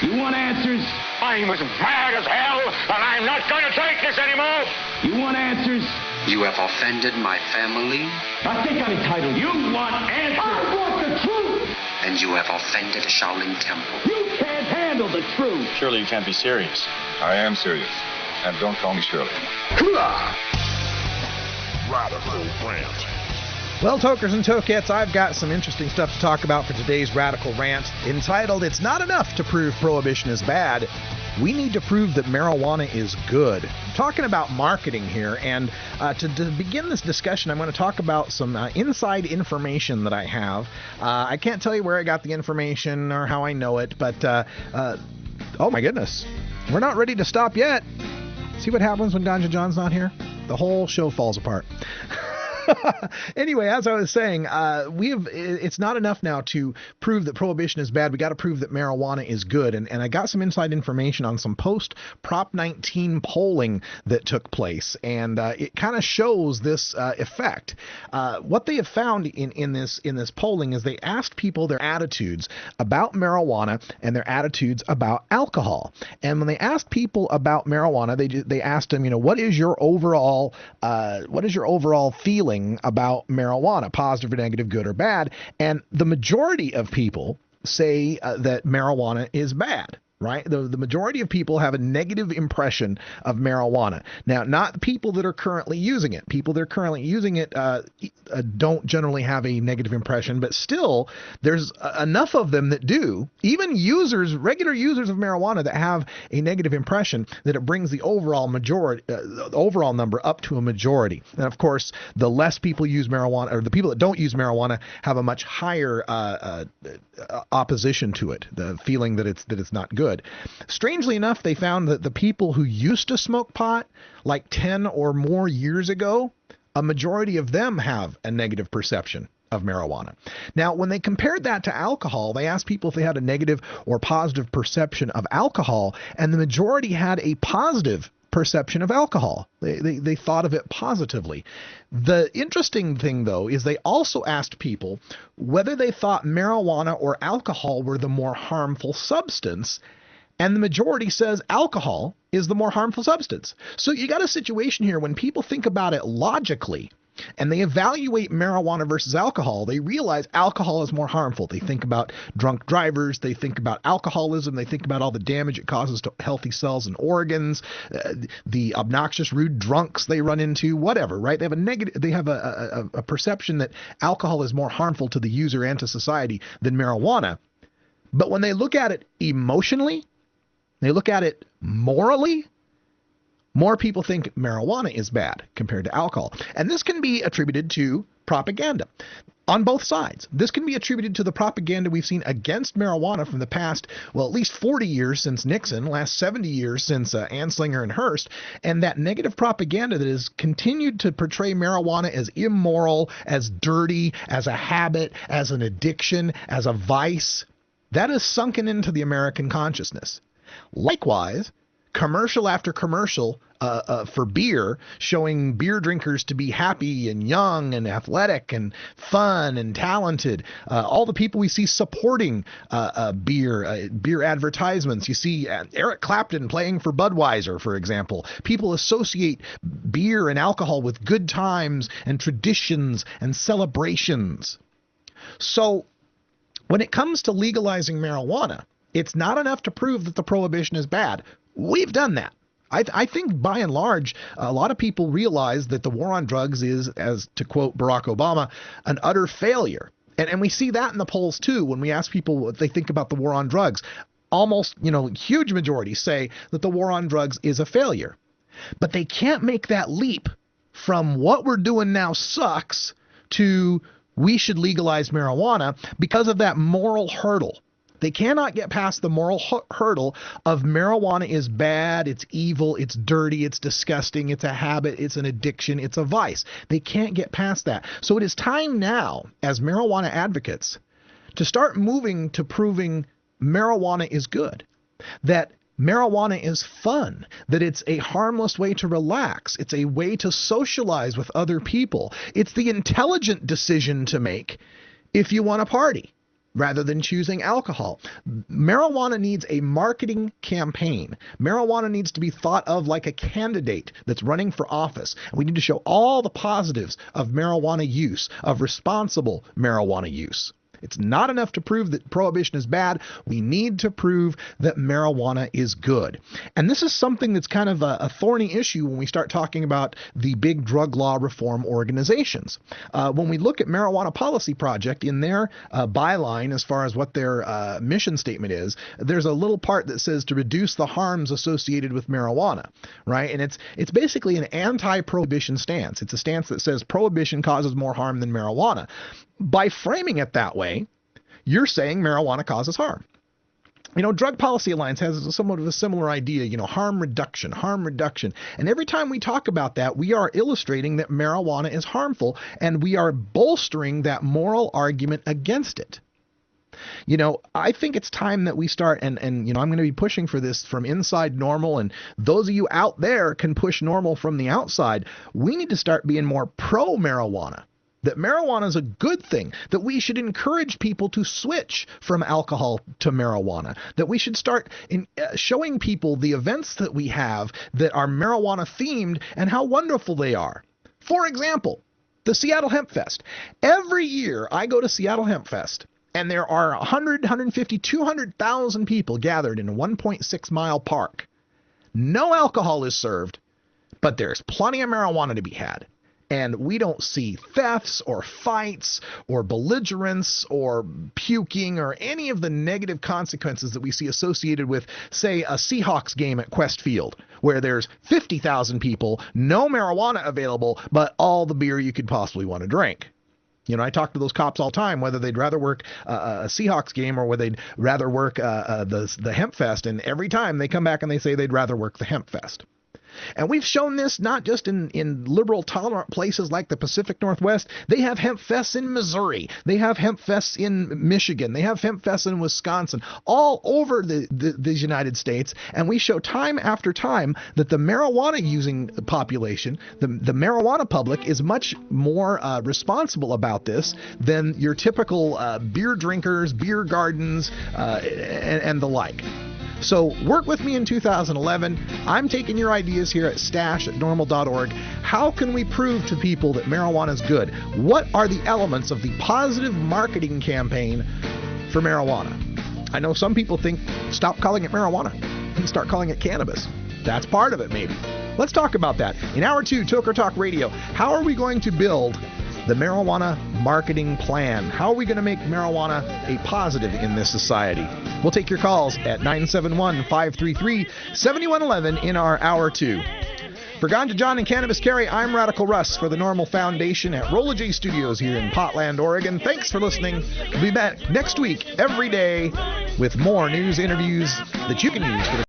You want answers? I'm as mad as hell, and I'm not going to take this anymore. You want answers? You have offended my family. I think I'm entitled. You want answers? I want the truth. And you have offended Shaolin Temple. You can't handle the truth. Surely you can't be serious. I am serious. And don't call me Shirley. Radical rant. Well, tokers and tokettes, I've got some interesting stuff to talk about for today's Radical Rant, entitled, It's Not Enough to Prove Prohibition is Bad. We need to prove that marijuana is good. I'm talking about marketing here, and to begin this discussion, I'm going to talk about some inside information that I have. I can't tell you where I got the information or how I know it, but, oh my goodness, we're not ready to stop yet. See what happens when Ganja John's not here? The whole show falls apart. Anyway, as I was saying, it's not enough now to prove that prohibition is bad. We got to prove that marijuana is good. And I got some inside information on some post-Prop 19 polling that took place. And it kind of shows this effect. What they have found in this polling is they asked people their attitudes about marijuana and their attitudes about alcohol. And when they asked people about marijuana, they asked them, what is your overall feeling about marijuana, positive or negative, good or bad? And the majority of people say that marijuana is bad. Right? The majority of people have a negative impression of marijuana. Now, not people that are currently using it. People that are currently using it don't generally have a negative impression, but still, there's enough of them that do. Even regular users of marijuana that have a negative impression, that it brings the overall number up to a majority. And of course, the less people use marijuana, or the people that don't use marijuana, have a much higher opposition to it, the feeling that it's not good. Strangely enough, they found that the people who used to smoke pot like 10 or more years ago, a majority of them have a negative perception of marijuana. Now, when they compared that to alcohol, they asked people if they had a negative or positive perception of alcohol, and the majority had a positive perception of alcohol. They thought of it positively. The interesting thing, though, is they also asked people whether they thought marijuana or alcohol were the more harmful substance, and the majority says alcohol is the more harmful substance. So you got a situation here when people think about it logically, and they evaluate marijuana versus alcohol, they realize alcohol is more harmful. They think about drunk drivers, they think about alcoholism, they think about all the damage it causes to healthy cells and organs, the obnoxious, rude drunks they run into, whatever, right? They have a perception that alcohol is more harmful to the user and to society than marijuana. But when they look at it emotionally, they look at it morally, more people think marijuana is bad compared to alcohol. And this can be attributed to propaganda on both sides. This can be attributed to the propaganda we've seen against marijuana from the past, well, at least 40 years since Nixon, last 70 years since Anslinger and Hearst, and that negative propaganda that has continued to portray marijuana as immoral, as dirty, as a habit, as an addiction, as a vice. That has sunken into the American consciousness. Likewise, commercial after commercial for beer, showing beer drinkers to be happy and young and athletic and fun and talented. All the people we see supporting beer advertisements. You see Eric Clapton playing for Budweiser, for example. People associate beer and alcohol with good times and traditions and celebrations. So when it comes to legalizing marijuana, it's not enough to prove that the prohibition is bad. We've done that. I think by and large, a lot of people realize that the war on drugs is, as to quote Barack Obama, an utter failure. And we see that in the polls too. When we ask people what they think about the war on drugs, almost, huge majority say that the war on drugs is a failure. But they can't make that leap from what we're doing now sucks to we should legalize marijuana because of that moral hurdle. They cannot get past the moral hurdle of marijuana is bad, it's evil, it's dirty, it's disgusting, it's a habit, it's an addiction, it's a vice. They can't get past that. So it is time now, as marijuana advocates, to start moving to proving marijuana is good, that marijuana is fun, that it's a harmless way to relax, it's a way to socialize with other people. It's the intelligent decision to make if you want to party. rather than choosing alcohol. Marijuana needs a marketing campaign. Marijuana needs to be thought of like a candidate that's running for office. We need to show all the positives of marijuana use, of responsible marijuana use. It's not enough to prove that prohibition is bad. We need to prove that marijuana is good. And this is something that's kind of a thorny issue when we start talking about the big drug law reform organizations. When we look at Marijuana Policy Project, in their byline, as far as what their mission statement is, there's a little part that says to reduce the harms associated with marijuana, right? And it's basically an anti-prohibition stance. It's a stance that says prohibition causes more harm than marijuana. By framing it that way, you're saying marijuana causes harm. Drug Policy Alliance has somewhat of a similar idea, harm reduction. And every time we talk about that, we are illustrating that marijuana is harmful, and we are bolstering that moral argument against it. I think it's time that we start, and I'm going to be pushing for this from inside NORML, and those of you out there can push NORML from the outside. We need to start being more pro-marijuana. That marijuana is a good thing, that we should encourage people to switch from alcohol to marijuana, that we should start showing people the events that we have that are marijuana themed and how wonderful they are. For example, the Seattle Hemp Fest. Every year I go to Seattle Hemp Fest, and there are 100, 150, 200,000 people gathered in a 1.6 mile park. No alcohol is served, but there's plenty of marijuana to be had. And we don't see thefts or fights or belligerence or puking or any of the negative consequences that we see associated with, say, a Seahawks game at Quest Field, where there's 50,000 people, no marijuana available, but all the beer you could possibly want to drink. I talk to those cops all the time, whether they'd rather work a Seahawks game or whether they'd rather work the Hemp Fest. And every time they come back and they say they'd rather work the Hemp Fest. And we've shown this not just in liberal, tolerant places like the Pacific Northwest. They have hemp fests in Missouri. They have hemp fests in Michigan. They have hemp fests in Wisconsin, all over the United States. And we show time after time that the marijuana using population, the marijuana public, is much more responsible about this than your typical beer drinkers, beer gardens, and the like. So work with me in 2011. I'm taking your ideas here at stash@norml.org. How can we prove to people that marijuana is good? What are the elements of the positive marketing campaign for marijuana? I know some people think stop calling it marijuana and start calling it cannabis. That's part of it, maybe. Let's talk about that. In Hour 2, Toker Talk Radio, how are we going to build the marijuana marketing plan? How are we going to make marijuana a positive in this society? We'll take your calls at 971-533-7111 in our Hour 2. For Ganja John and Cannabis Carry, I'm Radical Russ for the NORML Foundation at Rolla J Studios here in Portland, Oregon. Thanks for listening. We'll be back next week, every day, with more news interviews that you can use for the